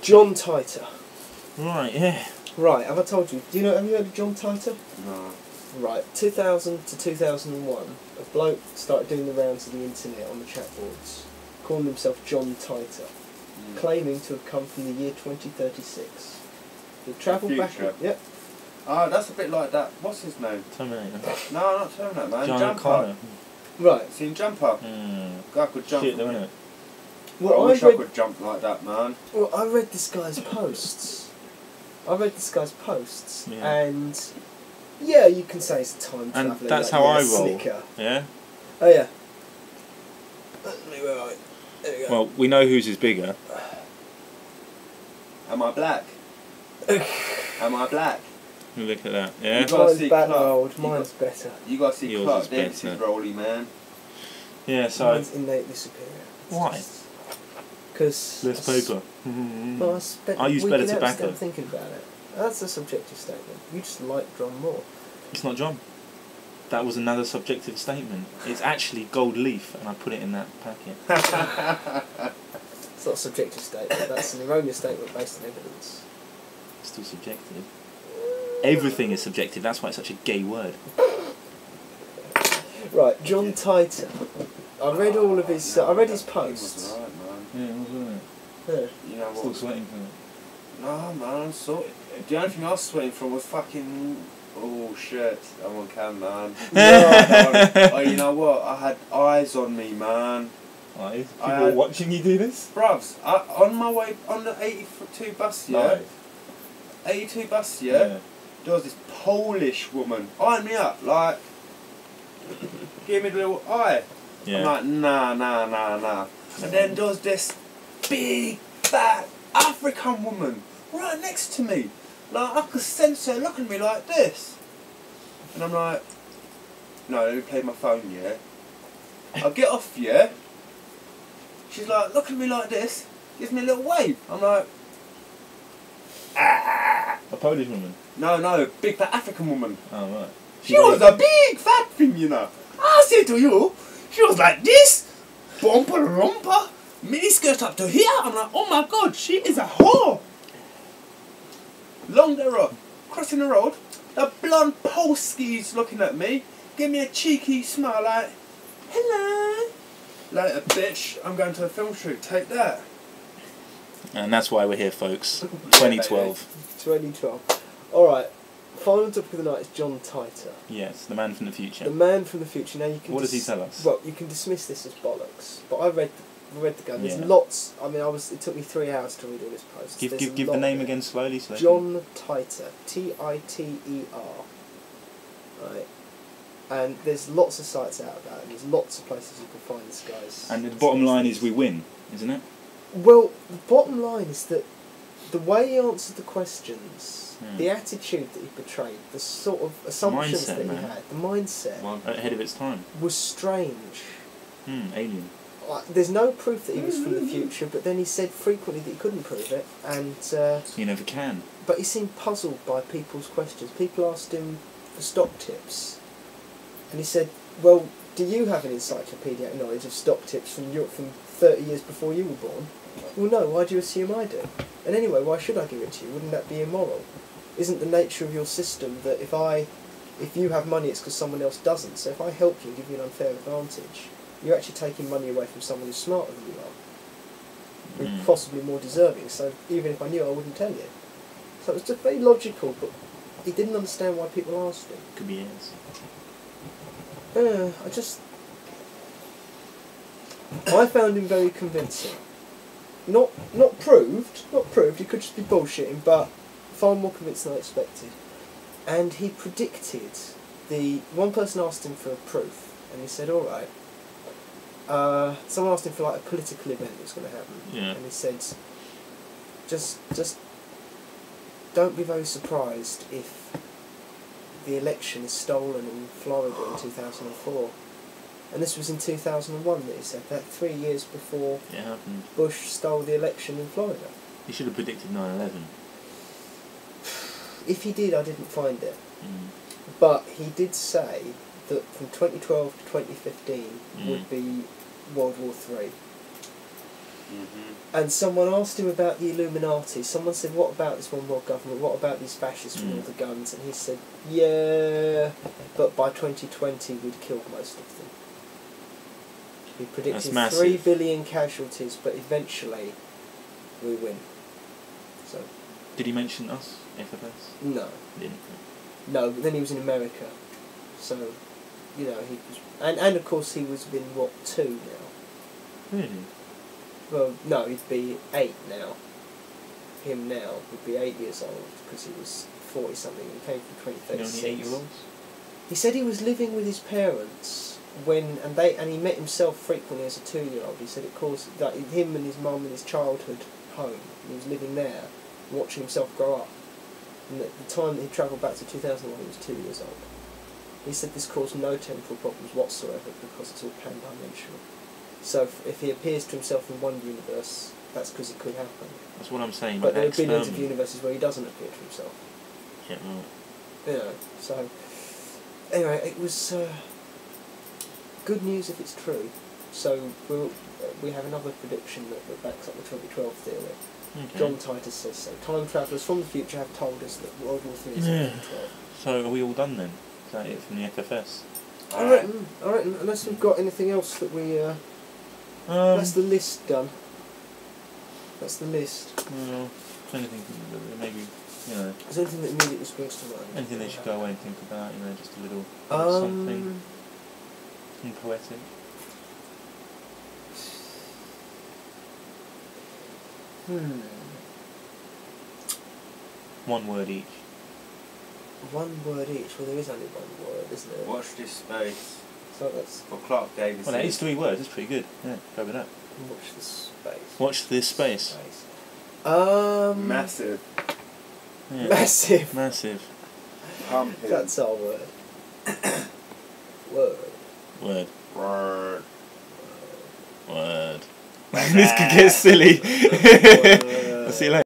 John Titer. Right, yeah. Right, have I told you? Have you heard of John Titer? No. Right, 2000 to 2001, a bloke started doing the rounds of the internet on the chat boards, calling himself John Titer, claiming to have come from the year 2036. He'll travel back... Yep. Oh, that's a bit like that. What's his name? Terminator. No, not Terminator, man. John Jumper. Connor. Right. Seen Jumper? Guy could jump. Shit, though, innit? Well, I wish I could jump like that, man. Well, I read this guy's posts. Yeah. And... yeah, you can say it's a time traveller. And that's like, how I roll. Snicker. Yeah? Oh, yeah. Where are we? There we go. Well, we know whose is bigger. Am I black? Am I black? Look at that, yeah? Mine's better, old. Mine's better. You got to see Yours Clark is Davis' better. Rolly, man. Yeah, so... Mine's innately superior. Why? Because... Less paper. Well, I use better tobacco. I'm thinking about it. That's a subjective statement. You just like John more. It's not John. That was another subjective statement. It's actually gold leaf, and I put it in that packet. It's not a subjective statement. That's an erroneous statement based on evidence. It's still subjective. Everything is subjective. That's why it's such a gay word. Right, John Titer. I read all of his. I read his posts. Right, man. Yeah, wasn't it? Yeah. You know what? Still sweating from it. No, man. So the only thing I was sweating from was fucking. Oh shit! I'm on cam, man. Oh, you know what? I had eyes on me, man. Eyes? People were watching you do this? Bruvs, on my way on the 82 bus, yeah. Live. 82 bus, yeah. There was this Polish woman eyeing me up, like, give me the little eye. Yeah. I'm like, nah. And then there was this big, fat African woman right next to me. Like, I could sense her looking at me like this. And I'm like, no, let me play my phone, yeah. I get off, yeah. She's like, looking at me like this, gives me a little wave. I'm like, ah. A Polish woman? No, big fat African woman. Oh, right. She was a big fat thing, you know. I said to you, she was like this, bumper romper, mini skirt up to here. I'm like, oh my god, she is a whore. Long the road, crossing the road, the blonde Polski's looking at me, give me a cheeky smile like, hello. Like a bitch, I'm going to a film shoot, take that. And that's why we're here, folks. 2012. 2012. Alright, final topic of the night is John Titer. Yes, the man from the future. The man from the future. Now you can. What does he tell us? Well, you can dismiss this as bollocks, but I read the guy. There's Yeah. lots. I mean, it took me 3 hours to read all his posts. Give There's the a lot name there. again slowly. John Titer. Titer. Right. And there's lots of sites out about him. There's lots of places you can find this guy's. And the bottom line is we win, isn't it? Well, the bottom line is that the way he answered the questions, the attitude that he portrayed, the sort of assumptions Mindset, that man. he had, the mindset, Well, ahead of its time. was strange. Alien. Like, there's no proof that he was from the future, but then he said frequently that he couldn't prove it, and You never can. but he seemed puzzled by people's questions. People asked him for stock tips, and he said, "Well, do you have an encyclopedic knowledge of stock tips from 30 years before you were born?" "Well, no. Why do you assume I do? And anyway, why should I give it to you? Wouldn't that be immoral? Isn't the nature of your system that if you have money, it's because someone else doesn't? So if I help you and give you an unfair advantage, you're actually taking money away from someone who's smarter than you are, who's possibly more deserving. So even if I knew, I wouldn't tell you." So it was just very logical, but he didn't understand why people asked him. Could be yes. I found him very convincing. Not proved. He could just be bullshitting, but far more convincing than I expected. And he predicted one person asked him for a proof, and he said, "All right." Someone asked him for like a political event that was going to happen, and he said, "Just don't be very surprised if the election is stolen in Florida in 2004." And this was in 2001 that he said that, 3 years before It happened. Bush stole the election in Florida. He should have predicted 9/11. If he did, I didn't find it. But he did say that from 2012 to 2015 would be World War III. And someone asked him about the Illuminati. Someone said, what about this one world government? What about these fascists with all the guns? And he said, yeah, but by 2020 we'd killed most of them. He predicted 3 billion casualties, but eventually we win. So. Did he mention us, FFS? No. He didn't. No, but then he was in America. So, you know, he was... And of course he was in, what, 2 now? Really? Well, no, he'd be 8 now. Him now would be 8 years old, because he was 40-something. He came from 2036. Only 8-year-olds? He said he was living with his parents when... And he met himself frequently as a 2-year-old. He said it caused... Like, him and his mum in his childhood home. He was living there, watching himself grow up. And at the time that he travelled back to 2001, he was 2 years old. He said this caused no temporal problems whatsoever because it's all pan-dimensional. So if he appears to himself in one universe, that's because it could happen. That's what I'm saying. But there are billions of universes where he doesn't appear to himself. Yeah, right. You know, so... Anyway, it was good news if it's true. So we have another prediction that backs up the 2012 theory. Okay. John Titer says so. Time travellers from the future have told us that World War III is in 2012. So are we all done then? Is that it from the FFS? I reckon, unless we've got anything else that we... that's the list done. That's the list. Well, anything that maybe, you know... Is there anything that immediately springs to mind? Anything they should go away and think about, you know, just a little something poetic. One word each. One word each? Well, there is only one word, isn't there? Watch this space. So that's... For Clark Davis. Well, that is 3 words, that's pretty good. Yeah, go with that. Watch this space. Watch this space. Massive. Yeah. Massive. Massive. Pumping. That's our word. Word. Word. Word. Word. This could get silly. Word. I'll see you later.